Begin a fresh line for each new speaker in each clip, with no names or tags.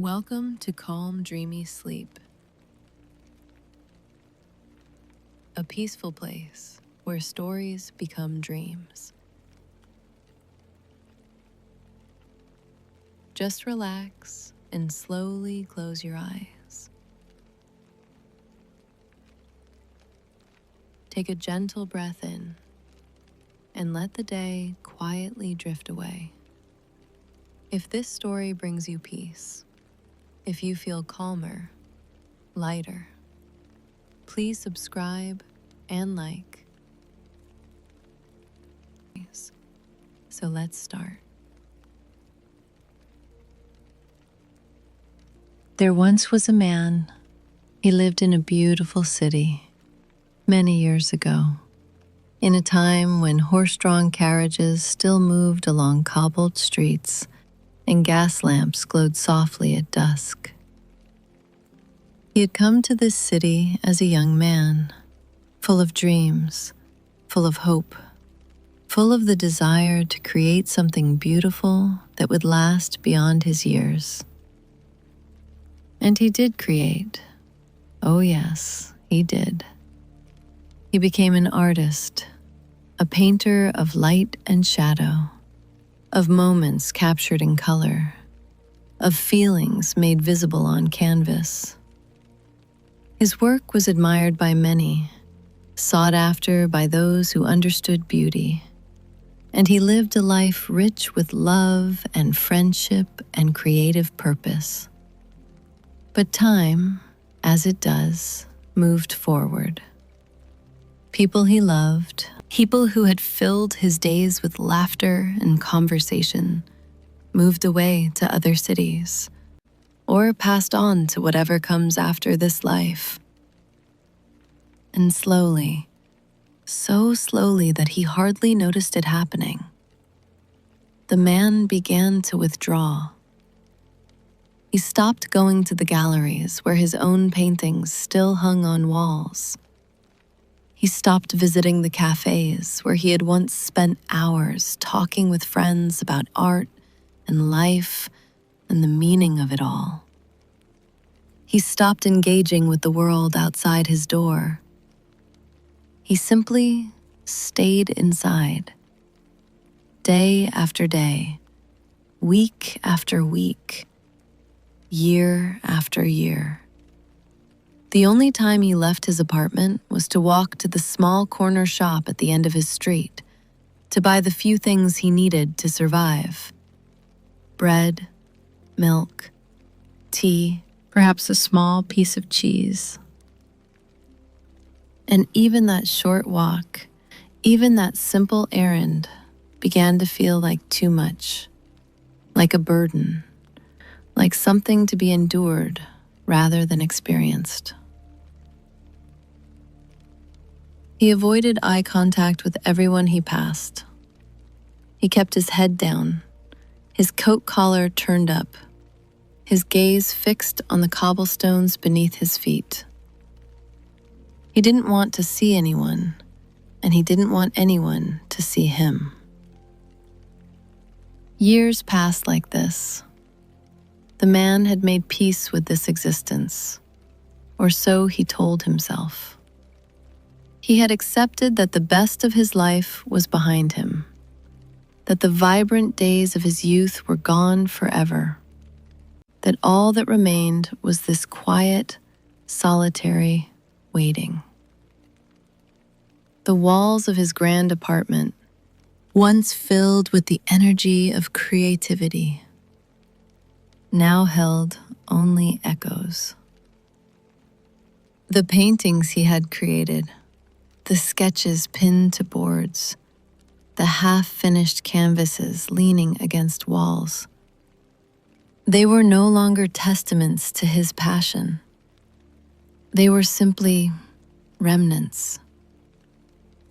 Welcome to Calm, Dreamy Sleep, a peaceful place where stories become dreams. Just relax and slowly close your eyes. Take a gentle breath in and let the day quietly drift away. If this story brings you peace, if you feel calmer, lighter, please subscribe and like. So let's start. There once was a man. He lived in a beautiful city many years ago, in a time when horse-drawn carriages still moved along cobbled streets and gas lamps glowed softly at dusk. He had come to this city as a young man, full of dreams, full of hope, full of the desire to create something beautiful that would last beyond his years. And he did create. Oh yes, he did. He became an artist, a painter of light and shadow, of moments captured in color, of feelings made visible on canvas. His work was admired by many, sought after by those who understood beauty, and he lived a life rich with love and friendship and creative purpose. But time, as it does, moved forward. People he loved, people who had filled his days with laughter and conversation, moved away to other cities, or passed on to whatever comes after this life. And slowly, so slowly that he hardly noticed it happening, the man began to withdraw. He stopped going to the galleries where his own paintings still hung on walls. He stopped visiting the cafes where he had once spent hours talking with friends about art and life and the meaning of it all. He stopped engaging with the world outside his door. He simply stayed inside, day after day, week after week, year after year. The only time he left his apartment was to walk to the small corner shop at the end of his street to buy the few things he needed to survive: bread, milk, tea, perhaps a small piece of cheese. And even that short walk, even that simple errand, began to feel like too much, like a burden, like something to be endured rather than experienced. He avoided eye contact with everyone he passed. He kept his head down, his coat collar turned up, his gaze fixed on the cobblestones beneath his feet. He didn't want to see anyone, and he didn't want anyone to see him. Years passed like this. The man had made peace with this existence, or so he told himself. He had accepted that the best of his life was behind him, that the vibrant days of his youth were gone forever, that all that remained was this quiet, solitary waiting. The walls of his grand apartment, once filled with the energy of creativity, now held only echoes. The paintings he had created, the sketches pinned to boards, the half-finished canvases leaning against walls, they were no longer testaments to his passion. They were simply remnants,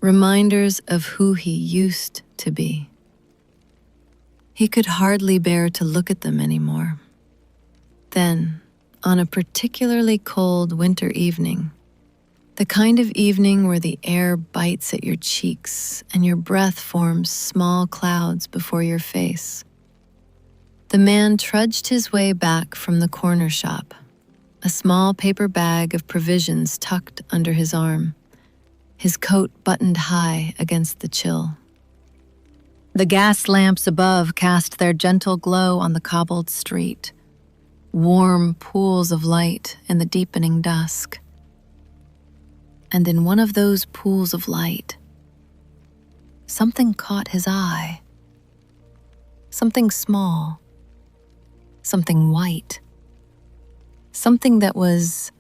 reminders of who he used to be. He could hardly bear to look at them anymore. Then, on a particularly cold winter evening, the kind of evening where the air bites at your cheeks and your breath forms small clouds before your face, The man trudged his way back from the corner shop, a small paper bag of provisions tucked under his arm, his coat buttoned high against the chill. The gas lamps above cast their gentle glow on the cobbled street, warm pools of light in the deepening dusk. And in one of those pools of light, something caught his eye. Something small, something white, something that was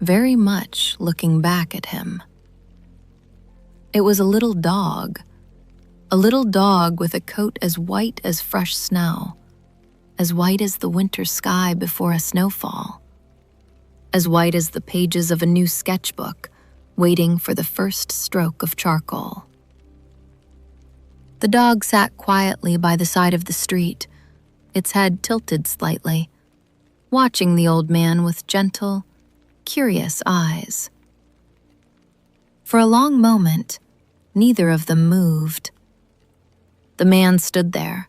very much looking back at him. It was a little dog with a coat as white as fresh snow, as white as the winter sky before a snowfall, as white as the pages of a new sketchbook waiting for the first stroke of charcoal. The dog sat quietly by the side of the street, its head tilted slightly, watching the old man with gentle, curious eyes. For a long moment, neither of them moved. The man stood there,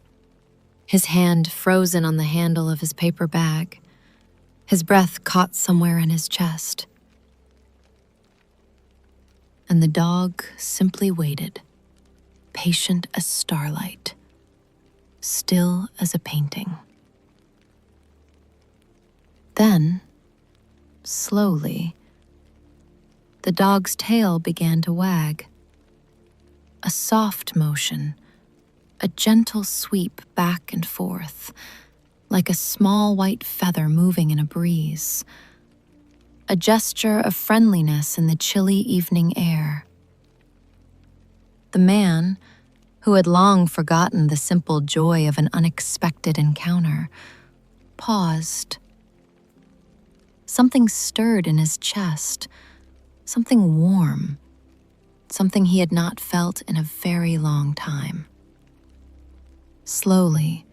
his hand frozen on the handle of his paper bag, his breath caught somewhere in his chest. And the dog simply waited, patient as starlight, still as a painting. Then, slowly, the dog's tail began to wag. A soft motion, a gentle sweep back and forth, like a small white feather moving in a breeze. A gesture of friendliness in the chilly evening air. The man, who had long forgotten the simple joy of an unexpected encounter, paused. Something stirred in his chest, something warm, something he had not felt in a very long time. Slowly,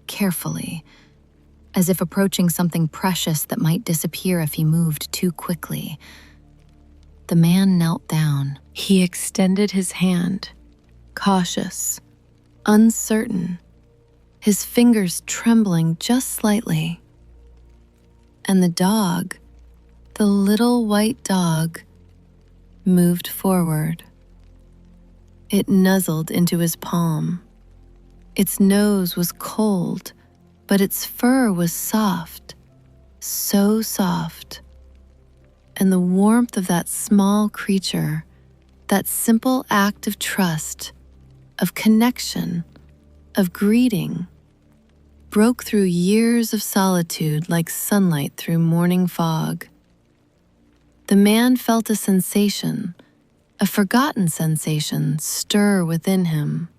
carefully, as if approaching something precious that might disappear if he moved too quickly, the man knelt down. He extended his hand, cautious, uncertain, his fingers trembling just slightly. And the dog, the little white dog, moved forward. It nuzzled into his palm. Its nose was cold, but its fur was soft, so soft. And the warmth of that small creature, that simple act of trust, of connection, of greeting, broke through years of solitude like sunlight through morning fog. The man felt a sensation, a forgotten sensation, stir within him.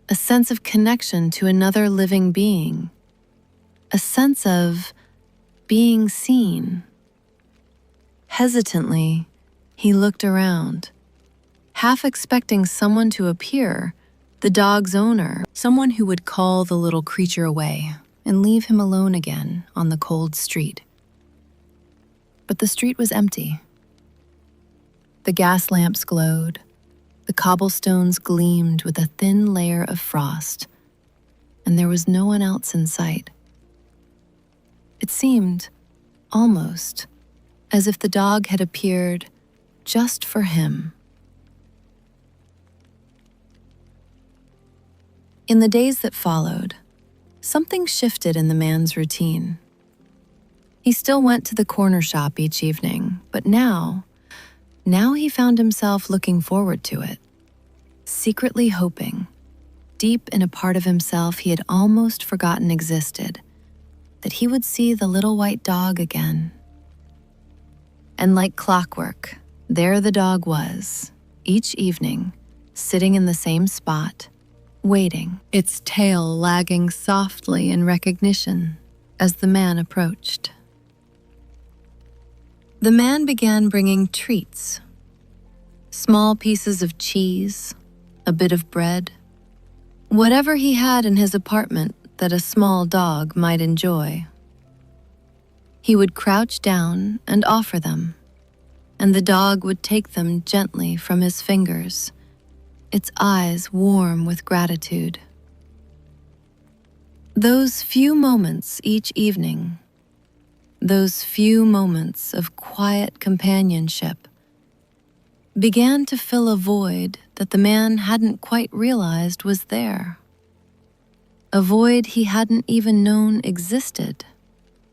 A sense of connection to another living being. A sense of being seen. Hesitantly, he looked around, half expecting someone to appear, the dog's owner, someone who would call the little creature away and leave him alone again on the cold street. But the street was empty. The gas lamps glowed, the cobblestones gleamed with a thin layer of frost, and there was no one else in sight. It seemed, almost, as if the dog had appeared just for him. In the days that followed, something shifted in the man's routine. He still went to the corner shop each evening, but now he found himself looking forward to it, secretly hoping, deep in a part of himself he had almost forgotten existed, that he would see the little white dog again. And like clockwork, there the dog was, each evening, sitting in the same spot, waiting, its tail lagging softly in recognition as the man approached. The man began bringing treats, small pieces of cheese, a bit of bread, whatever he had in his apartment that a small dog might enjoy. He would crouch down and offer them, and the dog would take them gently from his fingers, its eyes warm with gratitude. Those few moments each evening, those few moments of quiet companionship, began to fill a void that the man hadn't quite realized was there. A void he hadn't even known existed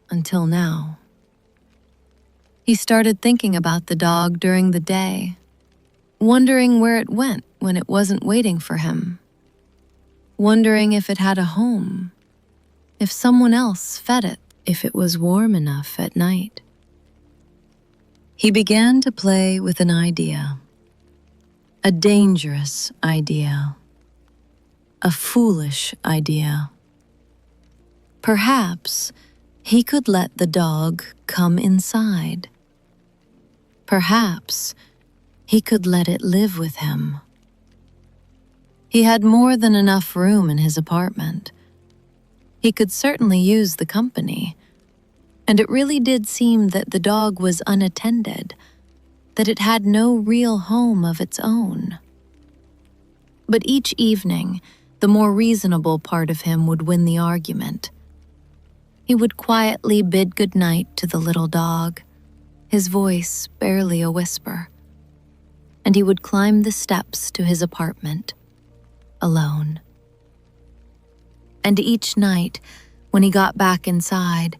until now. He started thinking about the dog during the day, wondering where it went when it wasn't waiting for him, wondering if it had a home, if someone else fed it, if it was warm enough at night. He began to play with an idea, a dangerous idea, a foolish idea. Perhaps he could let the dog come inside. Perhaps he could let it live with him. He had more than enough room in his apartment. He could certainly use the company, and it really did seem that the dog was unattended, that it had no real home of its own. But each evening, the more reasonable part of him would win the argument. He would quietly bid goodnight to the little dog, his voice barely a whisper, and he would climb the steps to his apartment, alone. And each night, when he got back inside,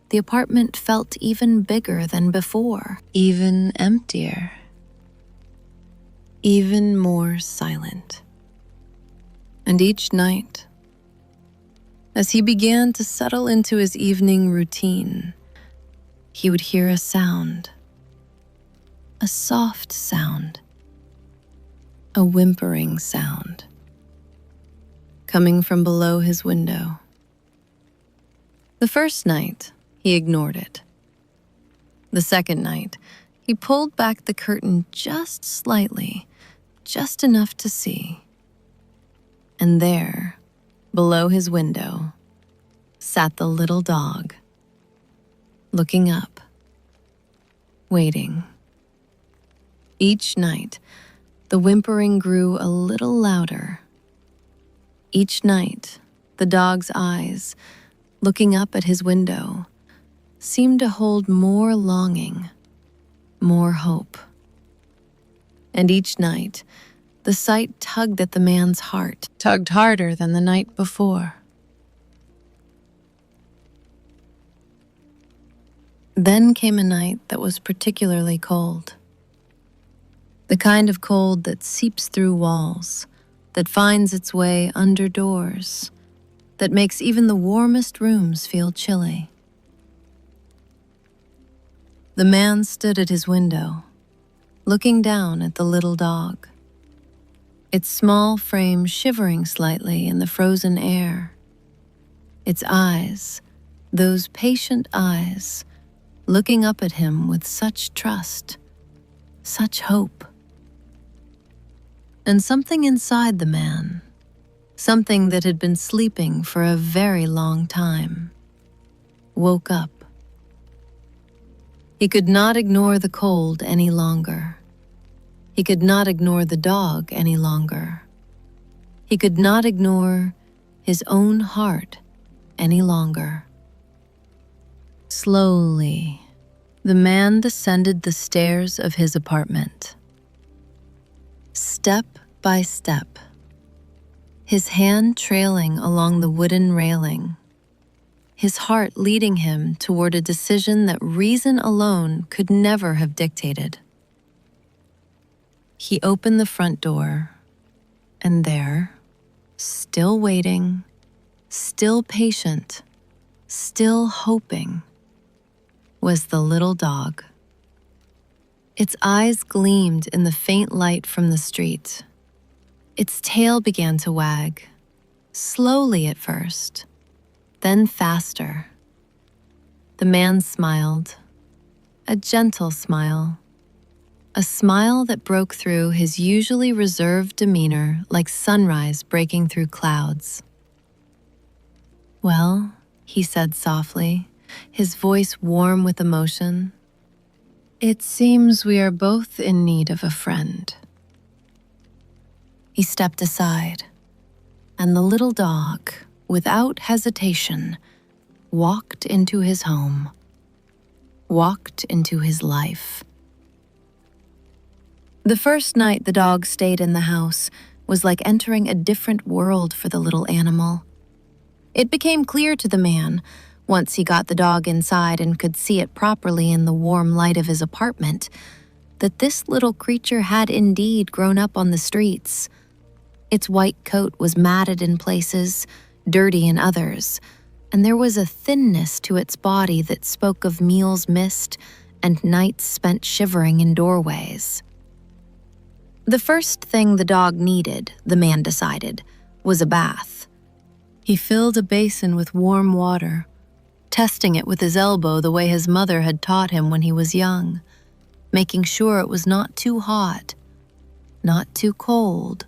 the apartment felt even bigger than before, even emptier, even more silent. And each night, as he began to settle into his evening routine, he would hear a sound, a soft sound, a whimpering sound, coming from below his window. The first night, he ignored it. The second night, he pulled back the curtain just slightly, just enough to see. And there, below his window, sat the little dog, looking up, waiting. Each night, the whimpering grew a little louder. Each night, the dog's eyes, looking up at his window, seemed to hold more longing, more hope. And each night, the sight tugged at the man's heart, tugged harder than the night before. Then came a night that was particularly cold. The kind of cold that seeps through walls, that finds its way under doors, that makes even the warmest rooms feel chilly. The man stood at his window, looking down at the little dog, its small frame shivering slightly in the frozen air. Its eyes, those patient eyes, looking up at him with such trust, such hope. And something inside the man, something that had been sleeping for a very long time, woke up. He could not ignore the cold any longer. He could not ignore the dog any longer. He could not ignore his own heart any longer. Slowly, the man descended the stairs of his apartment. Step by step, his hand trailing along the wooden railing, his heart leading him toward a decision that reason alone could never have dictated. He opened the front door, and there, still waiting, still patient, still hoping, was the little dog. Its eyes gleamed in the faint light from the street. Its tail began to wag, slowly at first, then faster. The man smiled, a gentle smile, a smile that broke through his usually reserved demeanor like sunrise breaking through clouds. "Well," he said softly, his voice warm with emotion, "it seems we are both in need of a friend." He stepped aside, and the little dog, without hesitation, walked into his home, walked into his life. The first night the dog stayed in the house was like entering a different world for the little animal. It became clear to the man, once he got the dog inside and could see it properly in the warm light of his apartment, that this little creature had indeed grown up on the streets. Its white coat was matted in places, dirty in others, and there was a thinness to its body that spoke of meals missed and nights spent shivering in doorways. The first thing the dog needed, the man decided, was a bath. He filled a basin with warm water, testing it with his elbow the way his mother had taught him when he was young, making sure it was not too hot, not too cold,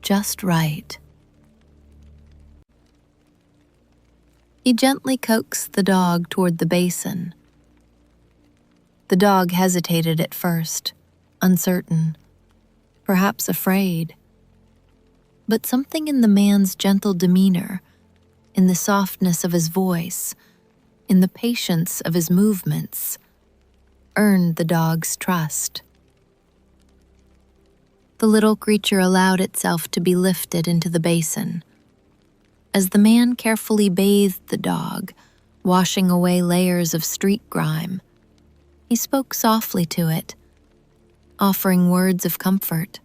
just right. He gently coaxed the dog toward the basin. The dog hesitated at first, uncertain, perhaps afraid. But something in the man's gentle demeanor, in the softness of his voice, in the patience of his movements, earned the dog's trust. The little creature allowed itself to be lifted into the basin. As the man carefully bathed the dog, washing away layers of street grime, he spoke softly to it, offering words of comfort,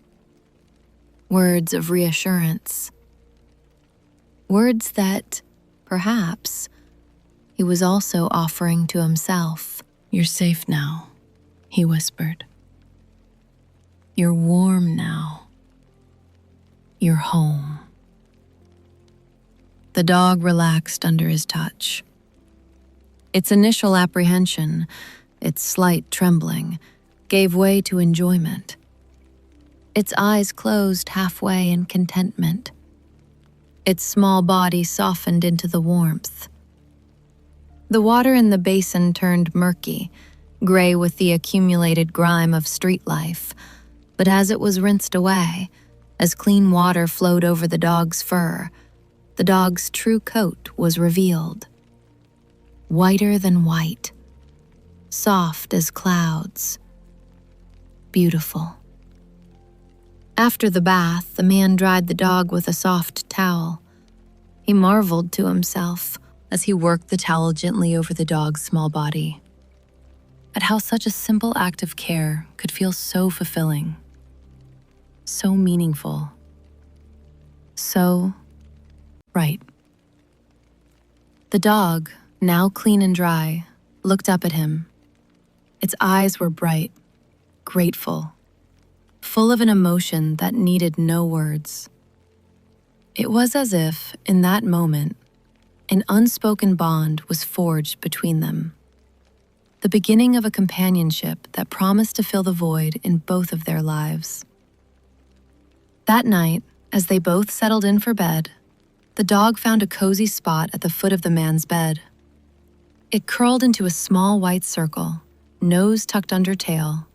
words of reassurance, words that, perhaps, he was also offering to himself. "You're safe now," he whispered. "You're warm now. You're home." The dog relaxed under his touch. Its initial apprehension, its slight trembling, gave way to enjoyment. Its eyes closed halfway in contentment. Its small body softened into the warmth. The water in the basin turned murky, gray with the accumulated grime of street life, but as it was rinsed away, as clean water flowed over the dog's fur, the dog's true coat was revealed. Whiter than white, soft as clouds, beautiful. After the bath, the man dried the dog with a soft towel. He marveled to himself, as he worked the towel gently over the dog's small body, at how such a simple act of care could feel so fulfilling, so meaningful, so right. The dog, now clean and dry, looked up at him. Its eyes were bright, grateful, full of an emotion that needed no words. It was as if, in that moment, an unspoken bond was forged between them, the beginning of a companionship that promised to fill the void in both of their lives. That night, as they both settled in for bed, the dog found a cozy spot at the foot of the man's bed. It curled into a small white circle, nose tucked under tail,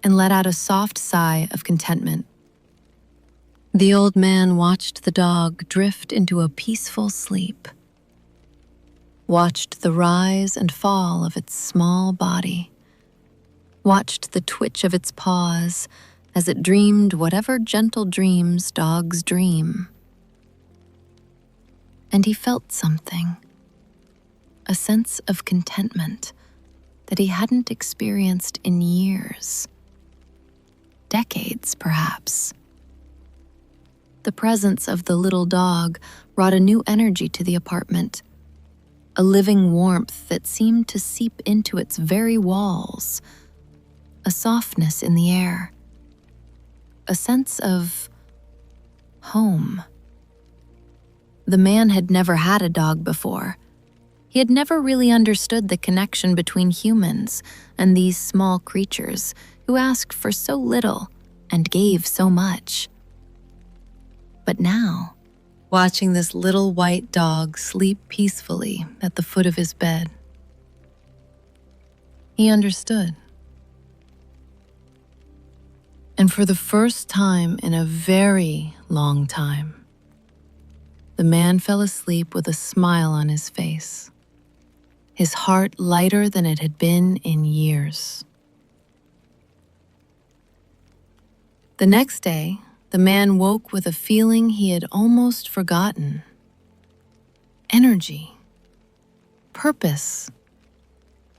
and let out a soft sigh of contentment. The old man watched the dog drift into a peaceful sleep, watched the rise and fall of its small body, watched the twitch of its paws as it dreamed whatever gentle dreams dogs dream. And he felt something, a sense of contentment that he hadn't experienced in years, decades perhaps. The presence of the little dog brought a new energy to the apartment, a living warmth that seemed to seep into its very walls, a softness in the air, a sense of home. The man had never had a dog before. He had never really understood the connection between humans and these small creatures who asked for so little and gave so much. But now, watching this little white dog sleep peacefully at the foot of his bed, he understood. And for the first time in a very long time, the man fell asleep with a smile on his face, his heart lighter than it had been in years. The next day, the man woke with a feeling he had almost forgotten. Energy, purpose,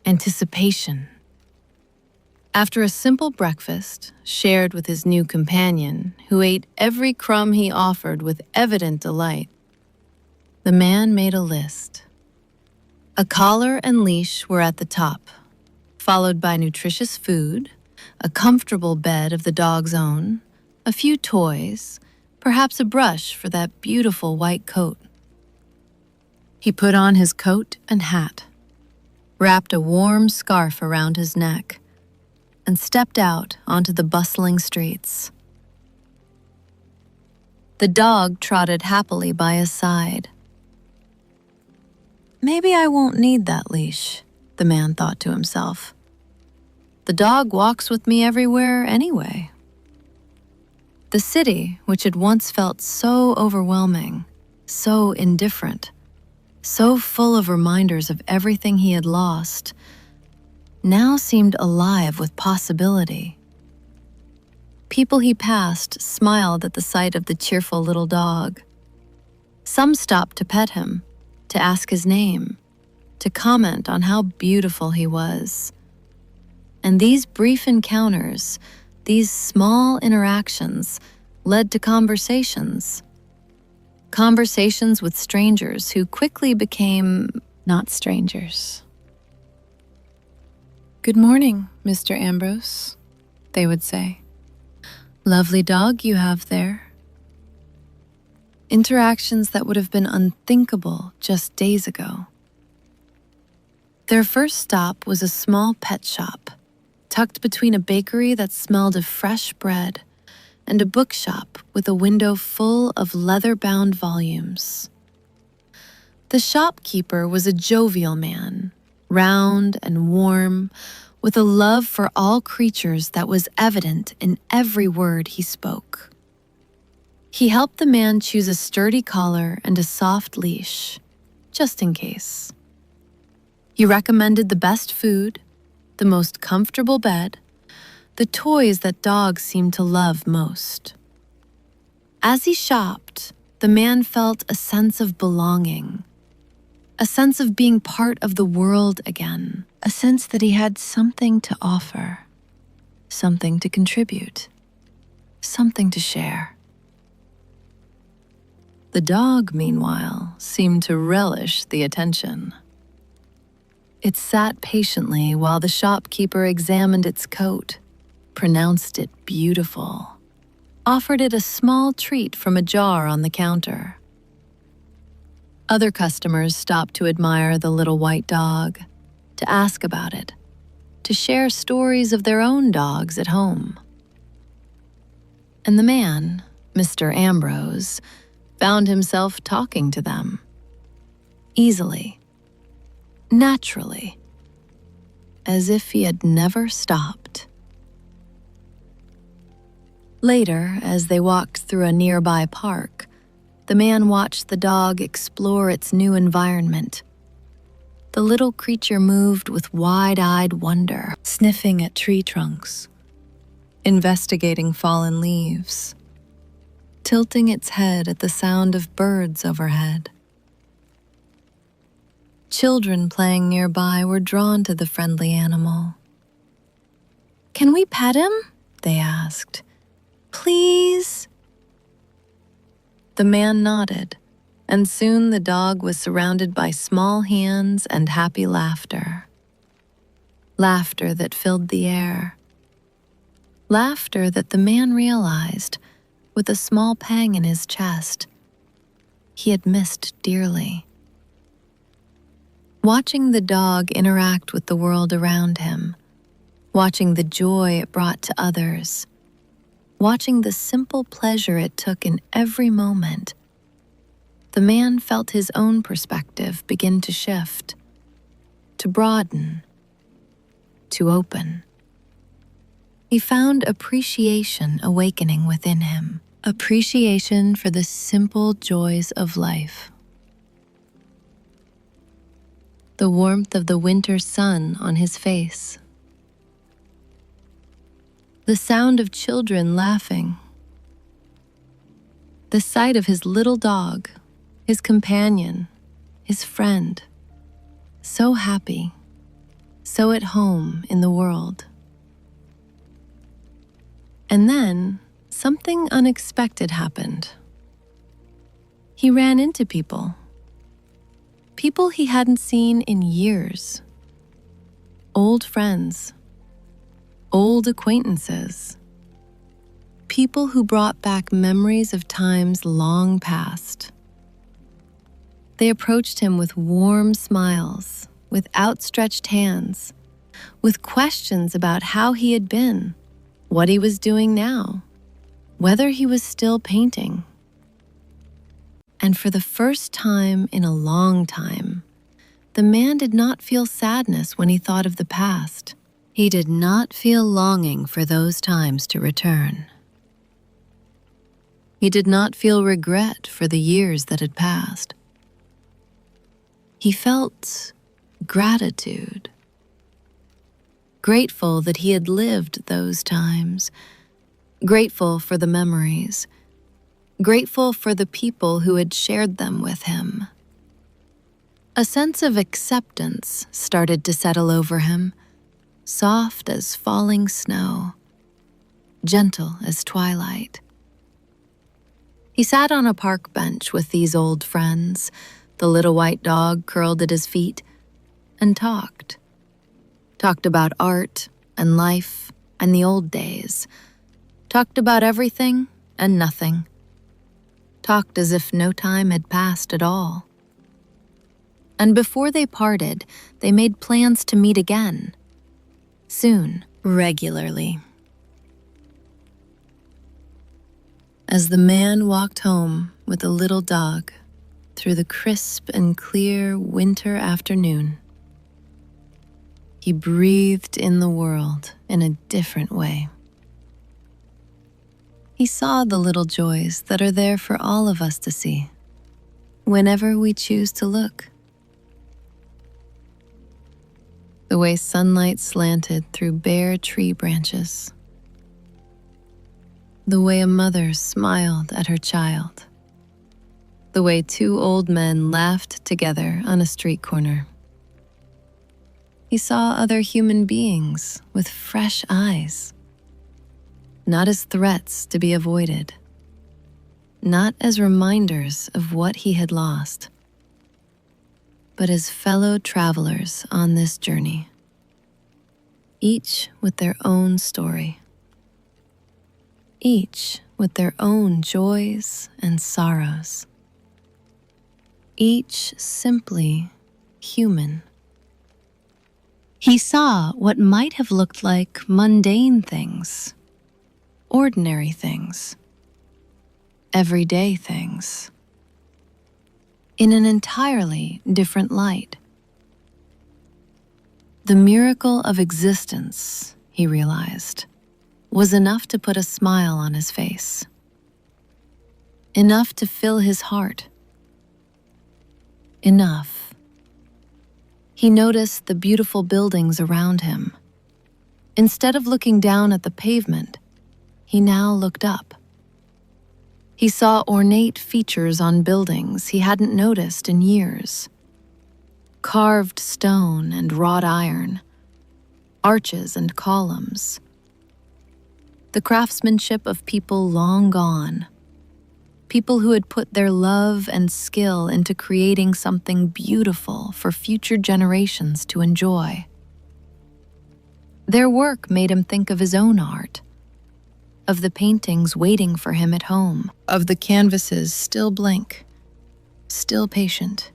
anticipation. After a simple breakfast shared with his new companion, who ate every crumb he offered with evident delight, the man made a list. A collar and leash were at the top, followed by nutritious food, a comfortable bed of the dog's own, a few toys, perhaps a brush for that beautiful white coat. He put on his coat and hat, wrapped a warm scarf around his neck, and stepped out onto the bustling streets. The dog trotted happily by his side. Maybe I won't need that leash, the man thought to himself. The dog walks with me everywhere anyway. The city, which had once felt so overwhelming, so indifferent, so full of reminders of everything he had lost, now seemed alive with possibility. People he passed smiled at the sight of the cheerful little dog. Some stopped to pet him, to ask his name, to comment on how beautiful he was. And these brief encounters, these small interactions, led to conversations. Conversations with strangers who quickly became not strangers. "Good morning, Mr. Ambrose," they would say. "Lovely dog you have there." Interactions that would have been unthinkable just days ago. Their first stop was a small pet shop, tucked between a bakery that smelled of fresh bread and a bookshop with a window full of leather-bound volumes. The shopkeeper was a jovial man, round and warm, with a love for all creatures that was evident in every word he spoke. He helped the man choose a sturdy collar and a soft leash, just in case. He recommended the best food, the most comfortable bed, the toys that dogs seemed to love most. As he shopped, the man felt a sense of belonging, a sense of being part of the world again, a sense that he had something to offer, something to contribute, something to share. The dog, meanwhile, seemed to relish the attention. It sat patiently while the shopkeeper examined its coat, pronounced it beautiful, offered it a small treat from a jar on the counter. Other customers stopped to admire the little white dog, to ask about it, to share stories of their own dogs at home. And the man, Mr. Ambrose, found himself talking to them. Easily, naturally, as if he had never stopped. Later, as they walked through a nearby park, the man watched the dog explore its new environment. The little creature moved with wide-eyed wonder, sniffing at tree trunks, investigating fallen leaves, tilting its head at the sound of birds overhead. Children playing nearby were drawn to the friendly animal. "Can we pet him?" they asked. "Please?" The man nodded, and soon the dog was surrounded by small hands and happy laughter. Laughter that filled the air. Laughter that the man realized, with a small pang in his chest, he had missed dearly. Watching the dog interact with the world around him, watching the joy it brought to others, watching the simple pleasure it took in every moment, the man felt his own perspective begin to shift, to broaden, to open. He found appreciation awakening within him, appreciation for the simple joys of life. The warmth of the winter sun on his face. The sound of children laughing. The sight of his little dog, his companion, his friend, so happy, so at home in the world. And then something unexpected happened. He ran into people. People he hadn't seen in years. Old friends. Old acquaintances. People who brought back memories of times long past. They approached him with warm smiles, with outstretched hands, with questions about how he had been, what he was doing now, whether he was still painting. And for the first time in a long time, the man did not feel sadness when he thought of the past. He did not feel longing for those times to return. He did not feel regret for the years that had passed. He felt gratitude. Grateful that he had lived those times. Grateful for the memories. Grateful for the people who had shared them with him. A sense of acceptance started to settle over him, soft as falling snow, gentle as twilight. He sat on a park bench with these old friends, the little white dog curled at his feet, and talked. Talked about art and life and the old days. Talked about everything and nothing. Talked as if no time had passed at all. And before they parted, they made plans to meet again. Soon, regularly. As the man walked home with the little dog through the crisp and clear winter afternoon, he breathed in the world in a different way. He saw the little joys that are there for all of us to see, whenever we choose to look. The way sunlight slanted through bare tree branches. The way a mother smiled at her child. The way two old men laughed together on a street corner. He saw other human beings with fresh eyes. Not as threats to be avoided, not as reminders of what he had lost, but as fellow travelers on this journey, each with their own story, each with their own joys and sorrows, each simply human. He saw what might have looked like mundane things, ordinary things, everyday things, in an entirely different light. The miracle of existence, he realized, was enough to put a smile on his face, enough to fill his heart, enough. He noticed the beautiful buildings around him. Instead of looking down at the pavement, he now looked up. He saw ornate features on buildings he hadn't noticed in years. Carved stone and wrought iron, arches and columns. The craftsmanship of people long gone. People who had put their love and skill into creating something beautiful for future generations to enjoy. Their work made him think of his own art, of the paintings waiting for him at home, of the canvases still blank, still patient,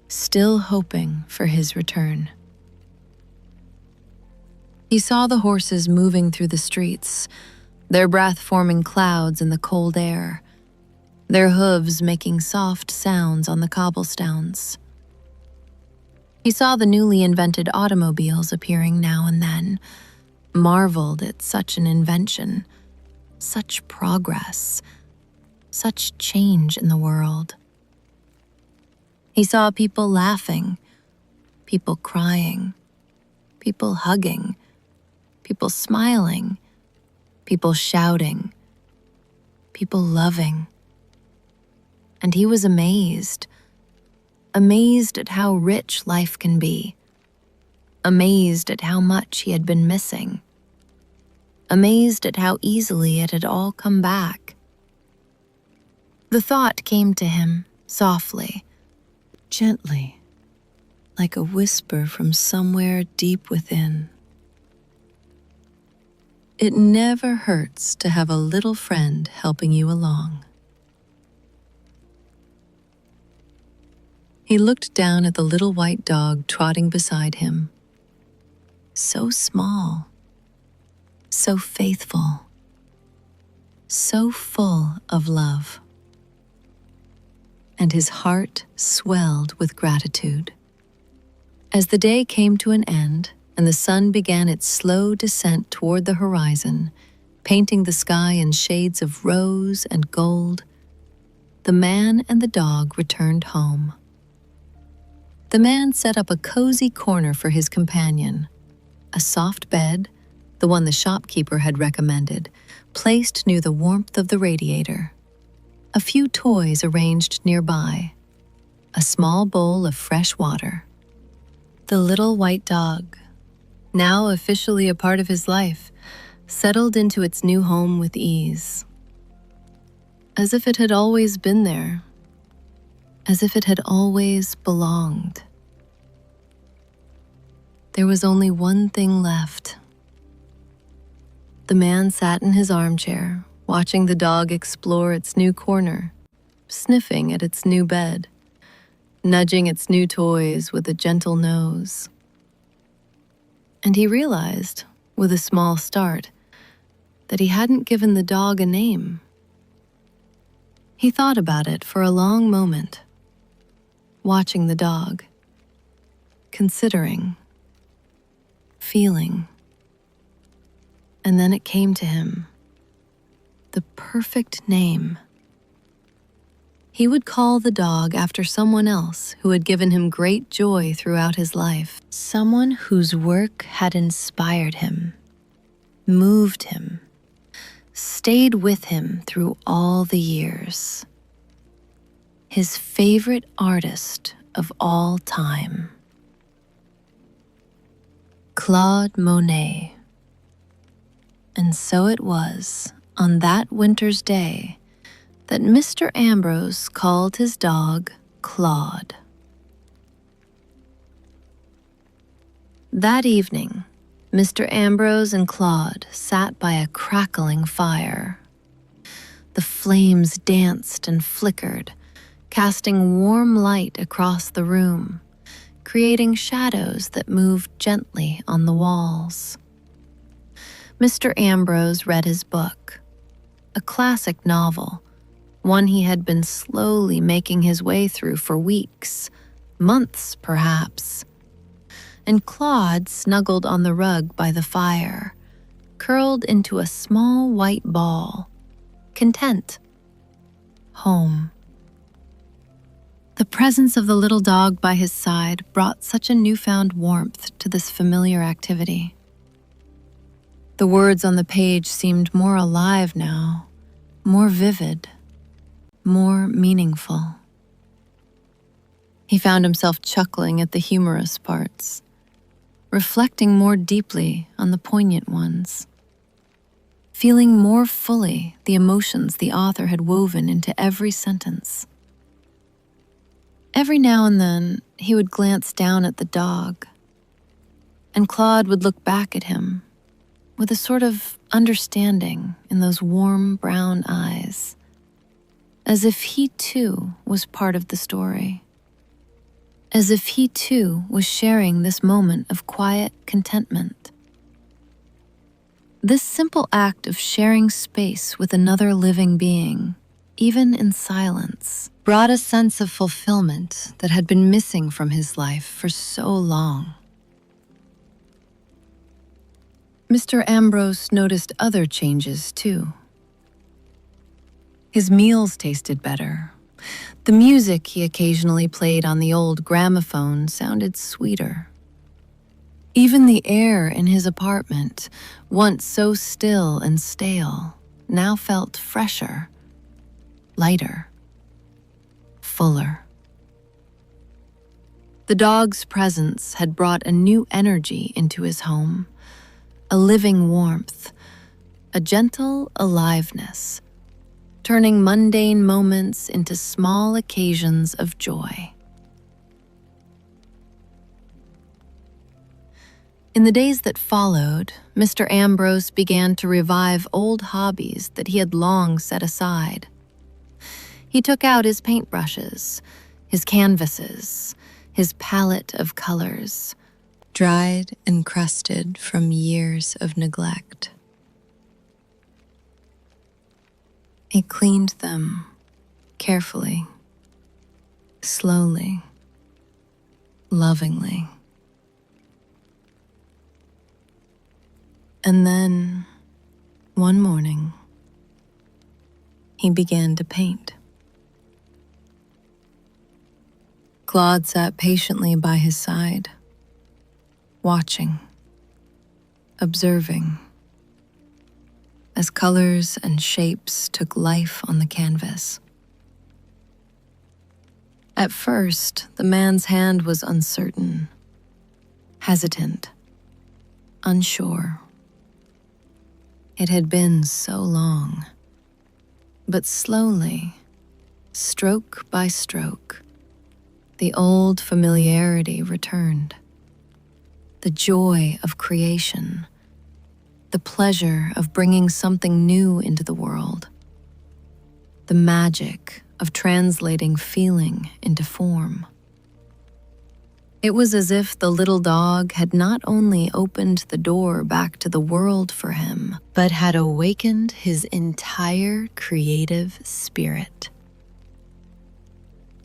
still hoping for his return. He saw the horses moving through the streets, their breath forming clouds in the cold air, their hooves making soft sounds on the cobblestones. He saw the newly invented automobiles appearing now and then, marveled at such an invention, such progress, such change in the world. He saw people laughing, people crying, people hugging, people smiling, people shouting, people loving. And he was amazed at how rich life can be, amazed at how much he had been missing, amazed at how easily it had all come back. The thought came to him softly, gently, like a whisper from somewhere deep within. It never hurts to have a little friend helping you along. He looked down at the little white dog trotting beside him. So small, so faithful, so full of love. And his heart swelled with gratitude. As the day came to an end and the sun began its slow descent toward the horizon, painting the sky in shades of rose and gold, the man and the dog returned home. The man set up a cozy corner for his companion, a soft bed, the one the shopkeeper had recommended, placed near the warmth of the radiator. A few toys arranged nearby, a small bowl of fresh water. The little white dog, now officially a part of his life, settled into its new home with ease. As if it had always been there, as if it had always belonged. There was only one thing left. The man sat in his armchair, watching the dog explore its new corner, sniffing at its new bed, nudging its new toys with a gentle nose. And he realized, with a small start, that he hadn't given the dog a name. He thought about it for a long moment, watching the dog, considering, feeling. And then it came to him, the perfect name. He would call the dog after someone else who had given him great joy throughout his life, someone whose work had inspired him, moved him, stayed with him through all the years. His favorite artist of all time. Claude Monet. And so it was, on that winter's day, that Mr. Ambrose called his dog Claude. That evening, Mr. Ambrose and Claude sat by a crackling fire. The flames danced and flickered, casting warm light across the room, creating shadows that moved gently on the walls. Mr. Ambrose read his book, a classic novel, one he had been slowly making his way through for weeks, months perhaps. And Claude snuggled on the rug by the fire, curled into a small white ball, content. Home. The presence of the little dog by his side brought such a newfound warmth to this familiar activity. The words on the page seemed more alive now, more vivid, more meaningful. He found himself chuckling at the humorous parts, reflecting more deeply on the poignant ones, feeling more fully the emotions the author had woven into every sentence. Every now and then, he would glance down at the dog, and Claude would look back at him with a sort of understanding in those warm brown eyes, as if he too was part of the story, as if he too was sharing this moment of quiet contentment. This simple act of sharing space with another living being, even in silence, brought a sense of fulfillment that had been missing from his life for so long. Mr. Ambrose noticed other changes too. His meals tasted better. The music he occasionally played on the old gramophone sounded sweeter. Even the air in his apartment, once so still and stale, now felt fresher, lighter, fuller. The dog's presence had brought a new energy into his home, a living warmth, a gentle aliveness, turning mundane moments into small occasions of joy. In the days that followed, Mr. Ambrose began to revive old hobbies that he had long set aside. He took out his paintbrushes, his canvases, his palette of colors, dried and crusted from years of neglect. He cleaned them carefully, slowly, lovingly. And then, one morning, he began to paint. Claude sat patiently by his side, watching, observing, as colors and shapes took life on the canvas. At first, the man's hand was uncertain, hesitant, unsure. It had been so long. But slowly, stroke by stroke, the old familiarity returned. The joy of creation, the pleasure of bringing something new into the world, the magic of translating feeling into form. It was as if the little dog had not only opened the door back to the world for him, but had awakened his entire creative spirit.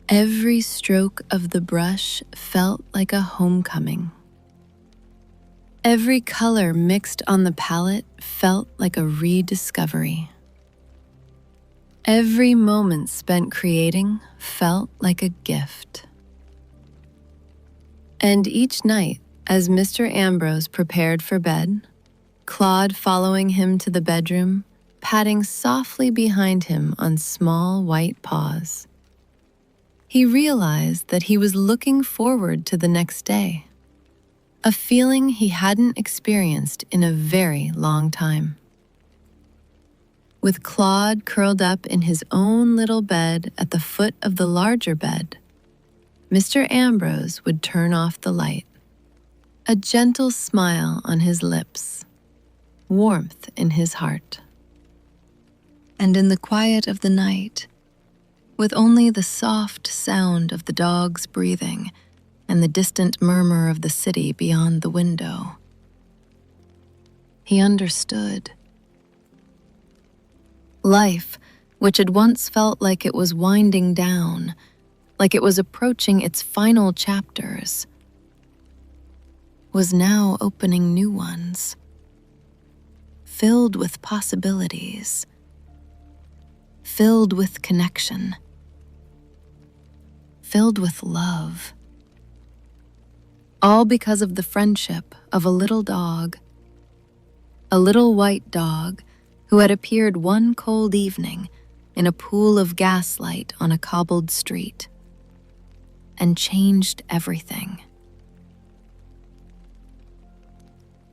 Every stroke of the brush felt like a homecoming. Every color mixed on the palette felt like a rediscovery. Every moment spent creating felt like a gift. And each night, as Mr. Ambrose prepared for bed, Claude following him to the bedroom, patting softly behind him on small white paws, he realized that he was looking forward to the next day, a feeling he hadn't experienced in a very long time. With Claude curled up in his own little bed at the foot of the larger bed, Mr. Ambrose would turn off the light, a gentle smile on his lips, warmth in his heart. And in the quiet of the night, with only the soft sound of the dog's breathing and the distant murmur of the city beyond the window, he understood. Life, which had once felt like it was winding down, like it was approaching its final chapters, was now opening new ones, filled with possibilities, filled with connection, filled with love. All because of the friendship of a little dog, a little white dog who had appeared one cold evening in a pool of gaslight on a cobbled street, and changed everything.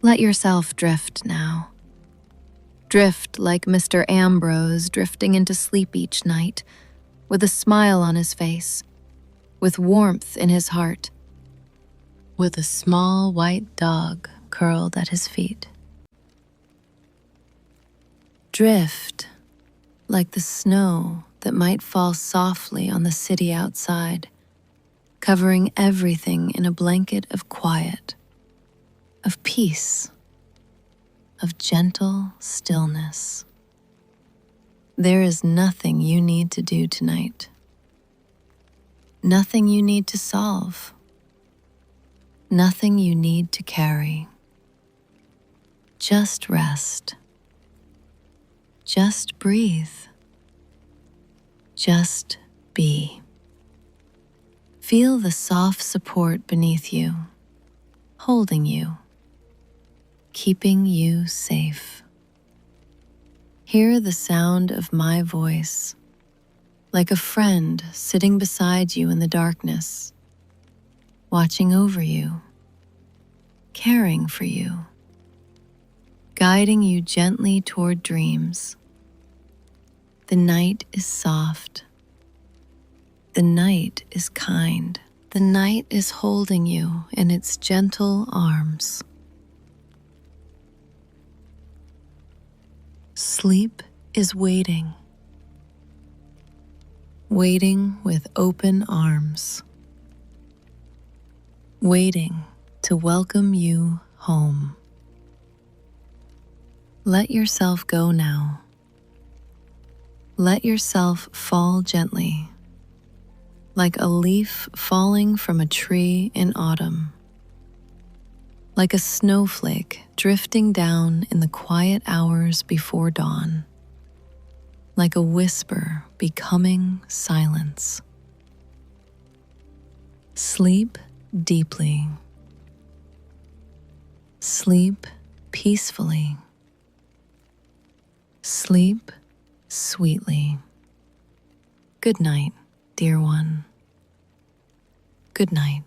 Let yourself drift now. Drift like Mr. Ambrose drifting into sleep each night, with a smile on his face, with warmth in his heart, with a small white dog curled at his feet. Drift like the snow that might fall softly on the city outside, covering everything in a blanket of quiet, of peace, of gentle stillness. There is nothing you need to do tonight. Nothing you need to solve. Nothing you need to carry. Just rest. Just breathe. Just be. Feel the soft support beneath you, holding you, keeping you safe. Hear the sound of my voice, like a friend sitting beside you in the darkness, watching over you, caring for you, guiding you gently toward dreams. The night is soft. The night is kind. The night is holding you in its gentle arms. Sleep is waiting, waiting with open arms, waiting to welcome you home. Let yourself go now. Let yourself fall gently, like a leaf falling from a tree in autumn, like a snowflake drifting down in the quiet hours before dawn, like a whisper becoming silence. Sleep deeply. Sleep peacefully. Sleep sweetly. Good night, dear one. Good night.